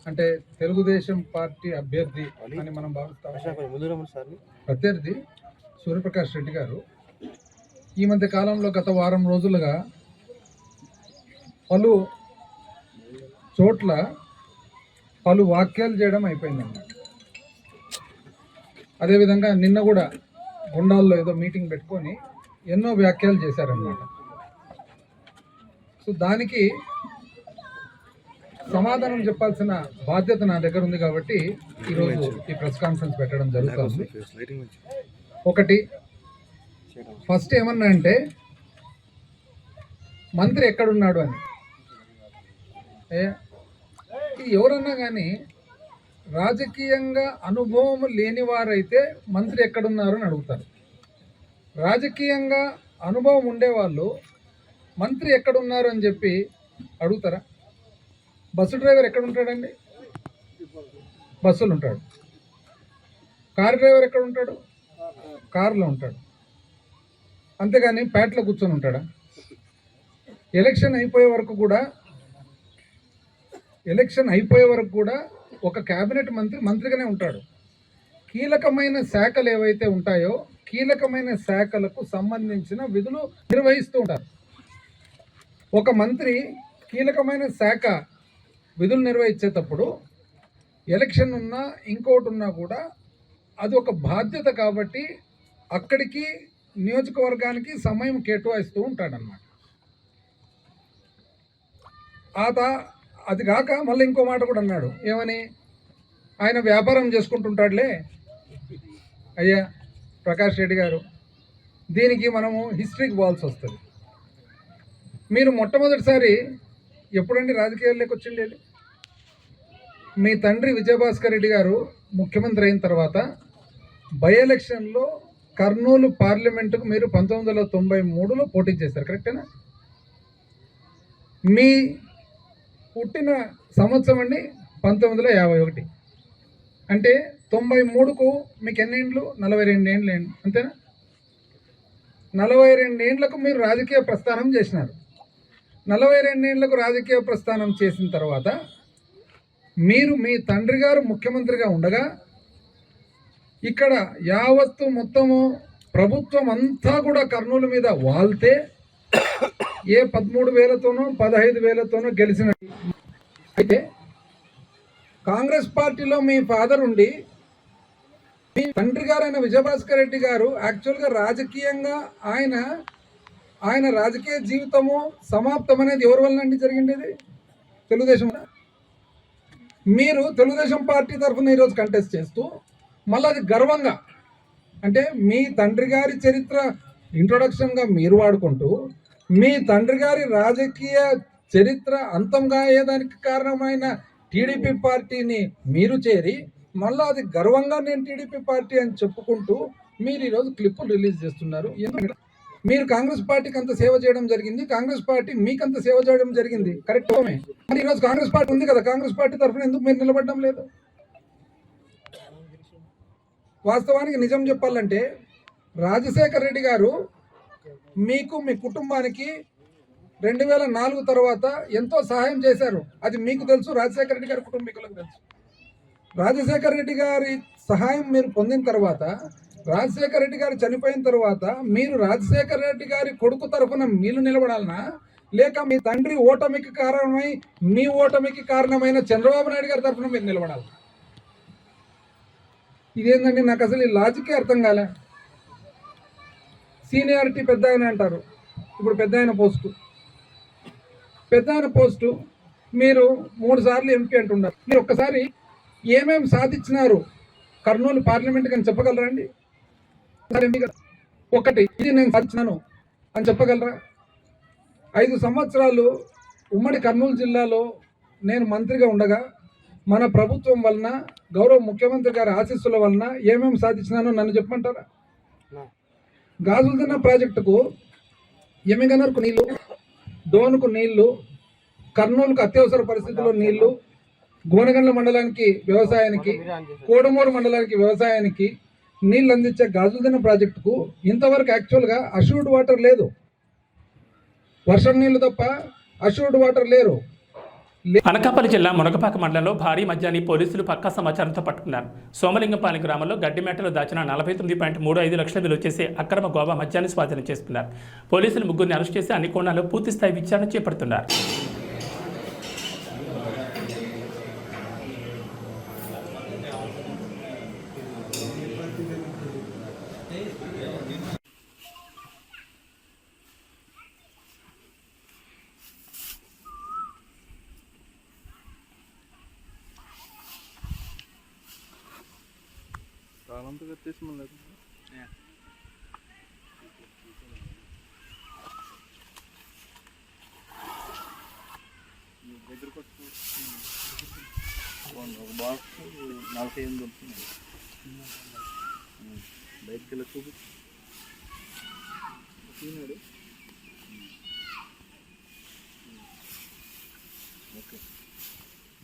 అంటే తెలుగుదేశం పార్టీ అభ్యర్థి అని మనం భావిస్తాం. ప్రత్యర్థి సూర్యప్రకాష్ రెడ్డి గారు ఈ మధ్య కాలంలో గత వారం రోజులుగా పలు చోట్ల పలు వ్యాఖ్యలు చేయడం అయిపోయిందన్నమాట. అదేవిధంగా నిన్న కూడా గుండాల్లో ఏదో మీటింగ్ పెట్టుకొని ఎన్నో వ్యాఖ్యలు చేశారన్నమాట. సో దానికి సమాధానం చెప్పాల్సిన బాధ్యత నా దగ్గర ఉంది కాబట్టి ఈరోజు ఈ ప్రెస్ కాన్ఫరెన్స్ పెట్టడం జరుగుతుంది. ఒకటి ఫస్ట్ ఏమన్నా అంటే మంత్రి ఎక్కడున్నాడు అని. ఎవరన్నా కానీ రాజకీయంగా అనుభవం లేని వారైతే మంత్రి ఎక్కడున్నారు అని అడుగుతారు. రాజకీయంగా అనుభవం ఉండేవాళ్ళు మంత్రి ఎక్కడున్నారు అని చెప్పి అడుగుతారా? బస్సు డ్రైవర్ ఎక్కడ ఉంటాడండి? బస్సులు ఉంటాడు. కారు డ్రైవర్ ఎక్కడ ఉంటాడు? కారులో ఉంటాడు. అంతేగాని ప్యాట్లో కూర్చొని ఉంటాడా? ఎలక్షన్ అయిపోయే వరకు కూడా ఒక క్యాబినెట్ మంత్రి మంత్రిగానే ఉంటాడు. కీలకమైన శాఖలు ఏవైతే ఉంటాయో కీలకమైన శాఖలకు సంబంధించిన విధులు నిర్వహిస్తూ ఉంటారు. ఒక మంత్రి కీలకమైన శాఖ విధులు నిర్వహించేటప్పుడు ఎలక్షన్ ఉన్నా ఇంకోటి ఉన్నా కూడా అది ఒక బాధ్యత కాబట్టి అక్కడికి నియోజకవర్గానికి సమయం కేటాయిస్తూ ఉంటాడన్నమాట. అది కాక మళ్ళీ ఇంకో మాట కూడా అన్నాడు. ఏమని? ఆయన వ్యాపారం చేసుకుంటుంటాడులే. అయ్యా ప్రకాష్ రెడ్డి గారు, దీనికి మనము హిస్టరీకి పోవాల్సి వస్తుంది. మీరు మొట్టమొదటిసారి ఎప్పుడండి రాజకీయాల్లోకి వచ్చిండేది? మీ తండ్రి విజయభాస్కర్ రెడ్డి గారు ముఖ్యమంత్రి అయిన తర్వాత బై ఎలక్షన్లో కర్నూలు పార్లమెంటుకు మీరు 1993లో పోటీ చేశారు, కరెక్టేనా? మీ పుట్టిన సంవత్సరం అండి 1951. అంటే 93కు మీకు ఎన్ని ఏండ్లు? 42 ఏండ్లు అంతేనా? 42 ఏండ్లకు మీరు రాజకీయ ప్రస్థానం చేసినారు. 42 ఏండ్లకు రాజకీయ ప్రస్థానం చేసిన తర్వాత మీరు మీ తండ్రి గారు ముఖ్యమంత్రిగా ఉండగా ఇక్కడ యావత్తు మొత్తము ప్రభుత్వం అంతా కూడా కర్నూలు మీద వాళ్తే ఏ 13,000తోనో 15,000తోనో గెలిచిన. అయితే కాంగ్రెస్ పార్టీలో మీ ఫాదర్ ఉండి మీ తండ్రి గారైన విజయభాస్కర్ రెడ్డి గారు యాక్చువల్గా రాజకీయంగా ఆయన రాజకీయ జీవితము సమాప్తం అనేది ఎవరి వల్ల అండి జరిగిండేది? తెలుగుదేశం. మీరు తెలుగుదేశం పార్టీ తరఫున ఈరోజు కంటెస్ట్ చేస్తూ మళ్ళీ అది గర్వంగా, అంటే మీ తండ్రి గారి చరిత్ర ఇంట్రొడక్షన్గా మీరు వాడుకుంటూ మీ తండ్రి గారి రాజకీయ చరిత్ర అంతంగా అయ్యేదానికి కారణమైన టీడీపీ పార్టీని మీరు చేరి మళ్ళీ అది గర్వంగా నేను టీడీపీ పార్టీ అని చెప్పుకుంటూ మీరు ఈరోజు క్లిప్పులు రిలీజ్ చేస్తున్నారు. మీరు కాంగ్రెస్ పార్టీకి అంత సేవ చేయడం జరిగింది, కాంగ్రెస్ పార్టీ మీకంత సేవ చేయడం జరిగింది, కరెక్ట్? మరి ఈరోజు కాంగ్రెస్ పార్టీ ఉంది కదా, కాంగ్రెస్ పార్టీ తరఫున ఎందుకు మీరు నిలబడడం లేదు? వాస్తవానికి నిజం చెప్పాలంటే రాజశేఖర్ రెడ్డి గారు మీకు మీ కుటుంబానికి 2004 తర్వాత ఎంతో సహాయం చేశారు. అది మీకు తెలుసు, రాజశేఖర రెడ్డి గారి కుటుంబీకులకు తెలుసు. రాజశేఖర రెడ్డి గారి సహాయం మీరు పొందిన తర్వాత, రాజశేఖర రెడ్డి గారు చనిపోయిన తర్వాత మీరు రాజశేఖర రెడ్డి గారి కొడుకు తరఫున మీరు నిలబడాలనా, లేక మీ తండ్రి ఓటమికి కారణమై మీ ఓటమికి కారణమైన చంద్రబాబు నాయుడు గారి తరఫున మీరు నిలబడాలి? ఇదేంటండి, నాకు అసలు ఈ లాజికే అర్థం కాలే. సీనియారిటీ పెద్ద ఆయన అంటారు, ఇప్పుడు పెద్ద ఆయన పోస్టు మీరు 3 సార్లు ఎంపీ అంటున్నారు. మీరు ఒక్కసారి ఏమేమి సాధించినారు కర్నూలు పార్లమెంట్ అని చెప్పగలరా? ఒకటి ఇది నేను సాధించినాను అని చెప్పగలరా? 5 సంవత్సరాలు ఉమ్మడి కర్నూలు జిల్లాలో నేను మంత్రిగా ఉండగా మన ప్రభుత్వం వలన, గౌరవ ముఖ్యమంత్రి గారి ఆశీస్సుల వలన ఏమేమి సాధించినానో నన్ను చెప్పమంటారా? గాజులదిన్న ప్రాజెక్టుకు ఎమ్మిగనర్కు నీళ్లు, డోనుకు నీళ్లు, కర్నూలుకు అత్యవసర పరిస్థితుల్లో నీళ్లు, గోనగండ్ల మండలానికి వ్యవసాయానికి, కోడమూరు మండలానికి వ్యవసాయానికి నీళ్లు అందించే గాజులదిన్న ప్రాజెక్టుకు ఇంతవరకు యాక్చువల్గా అష్యూర్డ్ వాటర్ లేదు. వర్షం నీళ్లు తప్ప అష్యూర్డ్ వాటర్ లేరు. అనకాపల్లి జిల్లా మునగపాక మండలంలో భారీ మద్యాన్ని పోలీసులు పక్కా సమాచారంతో పట్టుకున్నారు. సోమలింగంపాలెం గ్రామంలో గడ్డిమేటలో దాచిన 49.35 లక్షల విలువ చేసే అక్రమ గోవా మద్యాన్ని స్వాధీనం చేసుకున్నారు. పోలీసులు 3గురిని అరెస్ట్ చేసి అన్ని కోణాల్లో పూర్తిస్థాయి విచారణ చేపడుతున్నారు.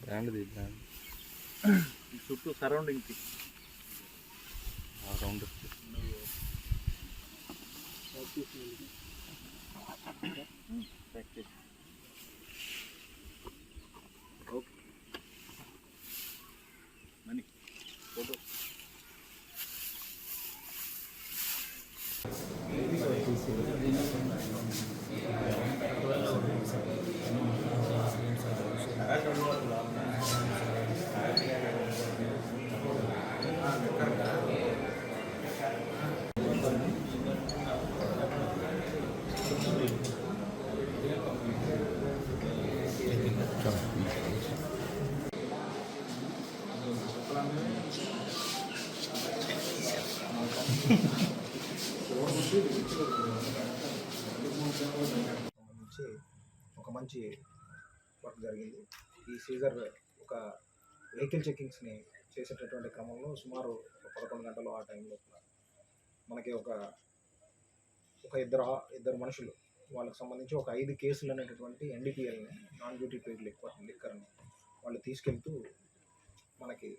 బ్రాండ్ చుట్టూ సరౌండింగ్కి రౌండ్ ఓకే మనీ ఫోటో ఒక మంచి వర్క్ జరిగింది. ఈ సీజర్ ఒక వెహికల్ చెకింగ్స్ని చేసేటటువంటి క్రమంలో సుమారు 11 గంటలు ఆ టైంలో మనకి ఒక ఇద్దరు మనుషులు వాళ్ళకి సంబంధించి ఒక 5 కేసులు అనేటటువంటి NDPLని, నాన్ డ్యూటీ పెయిడ్ లిక్కర్ని వాళ్ళు తీసుకెళ్తూ మనకి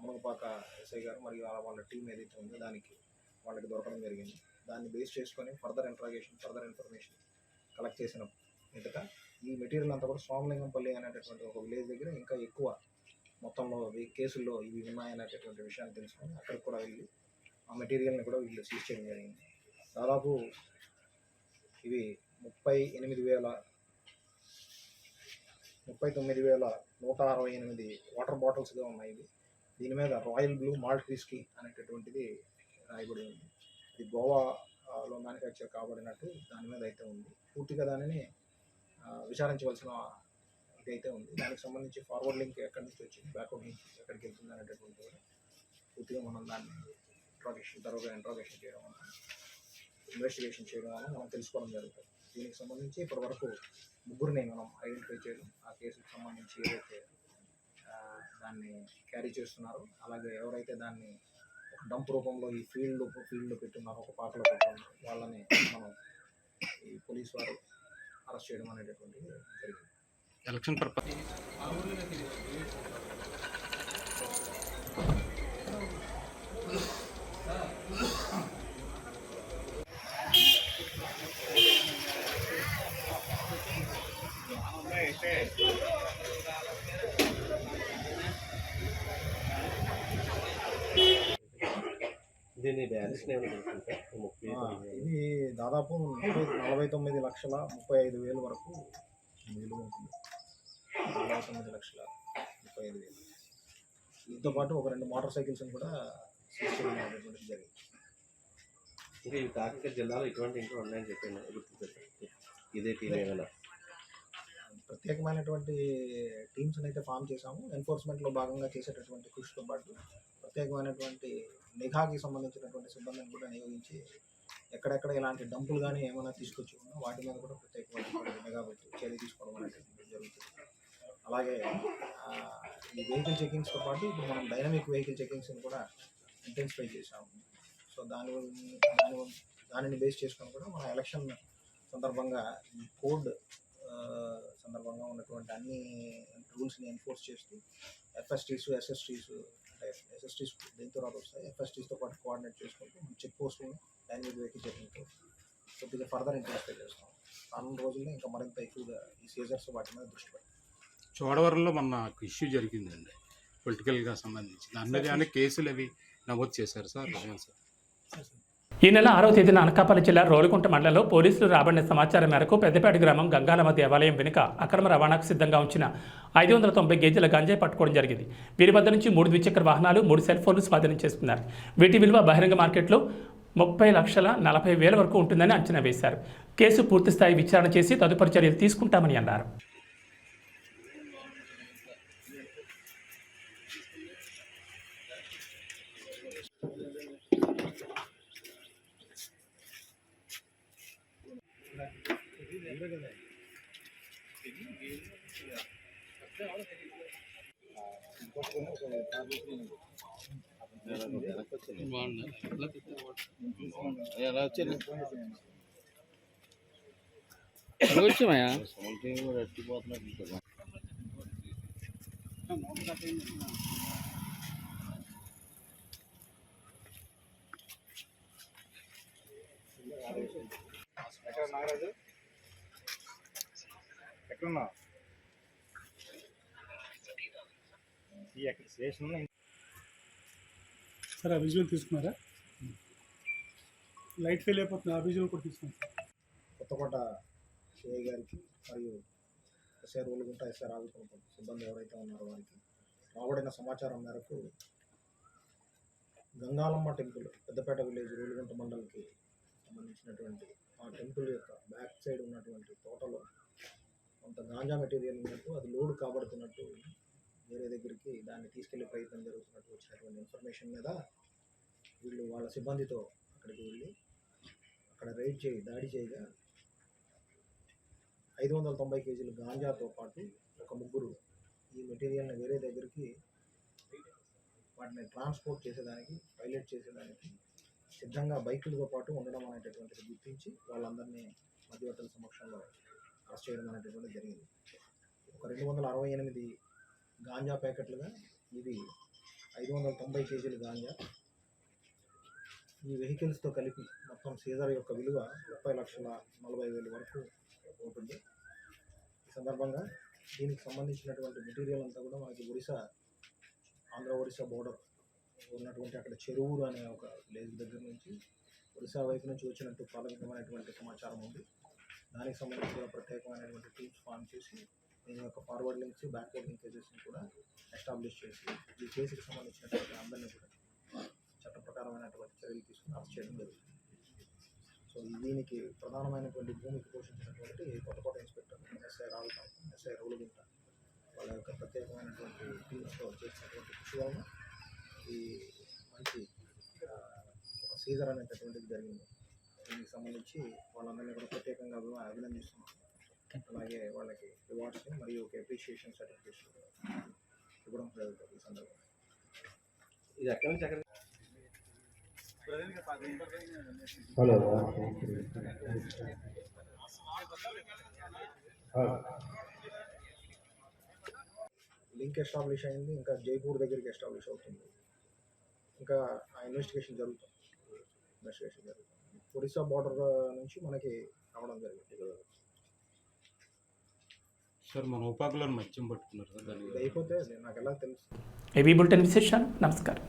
మునగపాక ఎస్ఐ గారు మరియు వాళ్ళ టీం ఏదైతే ఉందో దానికి వాళ్ళకి దొరకడం జరిగింది. దాన్ని బేస్ చేసుకొని ఫర్దర్ ఇన్ఫర్మేషన్ కలెక్ట్ చేసిన మీదట ఈ మెటీరియల్ అంతా కూడా సోమలింగంపల్లి అనేటటువంటి ఒక విలేజ్ దగ్గర ఇంకా ఎక్కువ మొత్తంలో కేసుల్లో ఇవి ఉన్నాయనేటటువంటి విషయాన్ని తెలుసుకొని అక్కడికి కూడా వెళ్ళి ఆ మెటీరియల్ని కూడా వీళ్ళు సీజ్ చేయడం జరిగింది. దాదాపు ఇవి 39,168 వాటర్ బాటిల్స్గా ఉన్నాయి. దీని మీద రాయల్ బ్లూ మాల్ట్ విస్కీ అనేటటువంటిది రాయబడి ఉంది. ఇది గోవాలో మ్యానుఫ్యాక్చర్ కాబడినట్టు దాని మీద అయితే ఉంది. పూర్తిగా దానిని విచారించవలసిన ఇదైతే ఉంది. దానికి సంబంధించి ఫార్వర్డ్ లింక్ ఎక్కడి నుంచి వచ్చింది, బ్యాక్వర్డ్ లింక్ ఎక్కడికి వెళ్తుంది అనేటటువంటి పూర్తిగా మనం దాన్ని ఇంట్రాగేషన్ చేయడం వల్ల ఇన్వెస్టిగేషన్ చేయడం వల్ల మనం తెలుసుకోవడం జరుగుతుంది. దీనికి సంబంధించి ఇప్పటివరకు 3 మనం ఐడెంటిఫై చేయడం, ఆ కేసుకు సంబంధించి ఏదైతే దాన్ని క్యారీ చేస్తున్నారో అలాగే ఎవరైతే దాన్ని ఒక డంప్ రూపంలో ఈ ఫీల్డ్లో పెట్టున్నారో, ఒక పాకలో పెట్టున్నారో వాళ్ళని మనం ఈ పోలీస్ వారు అరెస్ట్ చేయడం అనేటటువంటిది జరిగింది. ఎలక్షన్ పర్పస్ దీని డైరెక్షన్ ఏమైనా ఇది దాదాపు 49,35,000 వరకు విలువ ఉంటుంది. 49,35,000. దీంతో పాటు ఒక 2 మోటార్ సైకిల్స్ని కూడా సీజ్ చేయడం జరిగింది. ఇంకా ఈ కాకినాడ జిల్లాలో ఇటువంటి ఇంకా ఉన్నాయని చెప్పాను. ఇదే టీం ఏమైనా ప్రత్యేకమైనటువంటి టీమ్స్ని అయితే ఫామ్ చేశాము. ఎన్ఫోర్స్మెంట్లో భాగంగా చేసేటటువంటి కృషితో పాటు ప్రత్యేకమైనటువంటి నిఘాకి సంబంధించినటువంటి సిబ్బందిని కూడా నియోగించి ఎక్కడెక్కడ ఇలాంటి డంపులు కానీ ఏమైనా తీసుకొచ్చి ఉన్నా వాటి మీద కూడా ప్రత్యేకమైనటువంటి నిఘా పెట్టి చర్య తీసుకోవడం అనేటువంటిది జరుగుతుంది. అలాగే ఈ వెహికల్ చెకింగ్స్తో పాటు ఇప్పుడు మనం డైనమిక్ వెహికల్ చెకింగ్స్ని కూడా ఇంటెన్సిఫై చేసాము. సో దానిని బేస్ చేసుకొని కూడా మన ఎలక్షన్ సందర్భంగా ఈ కోడ్ సందర్భంగా ఉన్నటువంటి అన్ని రూల్స్ని ఎన్ఫోర్స్ చేస్తూ ఎఫ్ఎస్టీస్, ఎస్ఎస్టీస్ అంటే ఎస్ఎస్టీస్ దీని తర్వాత వస్తాయి. ఎఫ్ఎస్టీస్తో పాటు కోఆర్డినేట్ చేసుకుంటూ మనం చెక్ పోస్టులను డైనమిక్ వెహికల్ చెకింగ్తో కొద్దిగా ఫర్దర్ ఇంటెన్సిఫై చేస్తాం. రానున్న రోజుల్లో ఇంకా మరింత ఎక్కువగా ఈ సీజర్స్ వాటి మీద దృష్టి పెడతాం. చోడవరంలో మనకు ఇష్యూ జరిగిందండి పొలిటికల్గా సంబంధించి. దాని మీద ఏమైనా కేసులు అవి నమోదు చేశారు సార్? ఈ నెల 6వ తేదీన అనకాపల్లి జిల్లా రోలుకుంట మండలంలో పోలీసులు రాబడిన సమాచారం మేరకు పెద్దపేట గ్రామం గంగాలమ్మ దేవాలయం వెనుక అక్రమ రవాణాకు సిద్ధంగా ఉంచిన 590 గేజీల గంజాయి పట్టుకోవడం జరిగింది. వీరి వద్ద నుంచి 3 ద్విచక్ర వాహనాలు, 3 సెల్ ఫోన్లు స్వాధీనం చేసుకున్నారు. వీటి విలువ బహిరంగ మార్కెట్లో 30,40,000 వరకు ఉంటుందని అంచనా వేశారు. కేసు పూర్తిస్థాయి విచారణ చేసి తదుపరి చర్యలు తీసుకుంటామని అన్నారు. నాగరాజు ఎక్కడున్నా ఈ స్టేషన్ సార్ ఆ విజువల్ తీసుకున్నారా? లైట్ ఫెయిల్ అయిపోతుంది, ఆ విజువల్ కూడా తీసుకున్నాం. కొత్తకోట సిఐ గారికి మరియు ఎస్ఐ రోలుగుంట, ఎస్ఐ రాజుకుంట సిబ్బంది ఎవరైతే ఉన్నారో వారికి రాబడిన సమాచారం మేరకు గంగాలమ్మ టెంపుల్ పెద్దపేట విలేజ్ రోలుగుంట మండలికి సంబంధించినటువంటి ఆ టెంపుల్ యొక్క బ్యాక్ సైడ్ ఉన్నటువంటి తోటలో కొంత గాంజా మెటీరియల్ ఉన్నట్టు, అది లోడ్ కాబడుతున్నట్టు వేరే దగ్గరికి దాన్ని తీసుకెళ్లే ప్రయత్నం జరుగుతున్నట్టు వచ్చినటువంటి ఇన్ఫర్మేషన్ మీద వీళ్ళు వాళ్ళ సిబ్బందితో అక్కడికి వెళ్ళి అక్కడ దాడి చేయగా 590 కేజీల గాంజాతో పాటు ఒక 3 ఈ మెటీరియల్ని వేరే దగ్గరికి వాటిని ట్రాన్స్పోర్ట్ చేసేదానికి, పైలట్ చేసేదానికి సిద్ధంగా బైకులతో పాటు ఉండడం అనేటటువంటిది గుర్తించి వాళ్ళందరినీ మధ్యవర్తుల సమక్షంలో అరెస్ట్ చేయడం అనేటటువంటిది జరిగింది. ఒక 268 గాంజా ప్యాకెట్లుగా ఇది 590 కేజీలు గాంజా. ఈ వెహికల్స్తో కలిపి మొత్తం సీజర్ యొక్క విలువ 30,40,000 వరకు ఉంటుంది. ఈ సందర్భంగా దీనికి సంబంధించినటువంటి మెటీరియల్ అంతా కూడా మనకి ఆంధ్ర-ఒరిస్సా బోర్డర్ ఉన్నటువంటి అక్కడ చెరువులు అనే ఒక విలేజ్ దగ్గర నుంచి ఒరిస్సా వైపు నుంచి వచ్చినట్టు ప్రాథమికమైనటువంటి సమాచారం ఉంది. దానికి సంబంధించి కూడా ప్రత్యేకమైనటువంటి టీమ్స్ ఫామ్ చేసి దీని యొక్క ఫార్వర్డ్ లింక్స్, బ్యాక్వర్డ్ లింకేజెస్ని కూడా ఎస్టాబ్లిష్ చేసి ఈ కేసుకి సంబంధించినటువంటి అందరినీ కూడా చట్ట ప్రకారమైనటువంటి చర్యలు తీసుకుని అరెస్ట్ చేయడం జరుగుతుంది. సో దీనికి ప్రధానమైనటువంటి భూమికి పోషించినటువంటి కొత్తకోట ఇన్స్పెక్టర్ ఎస్ఐ రౌలుగుంట వాళ్ళ యొక్క ప్రత్యేకమైనటువంటి టీమ్స్తో చేసినటువంటి కృషి వలన ఈ మంచి ఒక సీజర్ అనేటటువంటిది జరిగింది. దీనికి సంబంధించి వాళ్ళందరినీ కూడా ప్రత్యేకంగా అభినందిస్తున్నాం. అలాగే వాళ్ళకి రివార్డ్స్ మరియు ఒక అప్రిషియేషన్ సర్టిఫికేషన్ ఇవ్వడం జరుగుతుంది. ఈ సందర్భంగా ఇది ఎక్కడి నుంచి ఎక్కడ లింక్ ఎస్టాబ్లిష్ అయింది. ఇంకా జైపూర్ దగ్గరికి ఎస్టాబ్లిష్ అవుతుంది. ఇంకా ఆ ఇన్వెస్టిగేషన్ జరుగుతుంది. ఒరిస్సా బార్డర్ నుంచి మనకి రావడం జరిగింది. సార్ మన ఉపాకులను మత్యం పట్టుకున్నారు సార్, దాన్ని ఇది అయిపోతే నాకు ఎలా తెలుసు. ఏబీ బులెటిన్ విశేషాలు. నమస్కారం.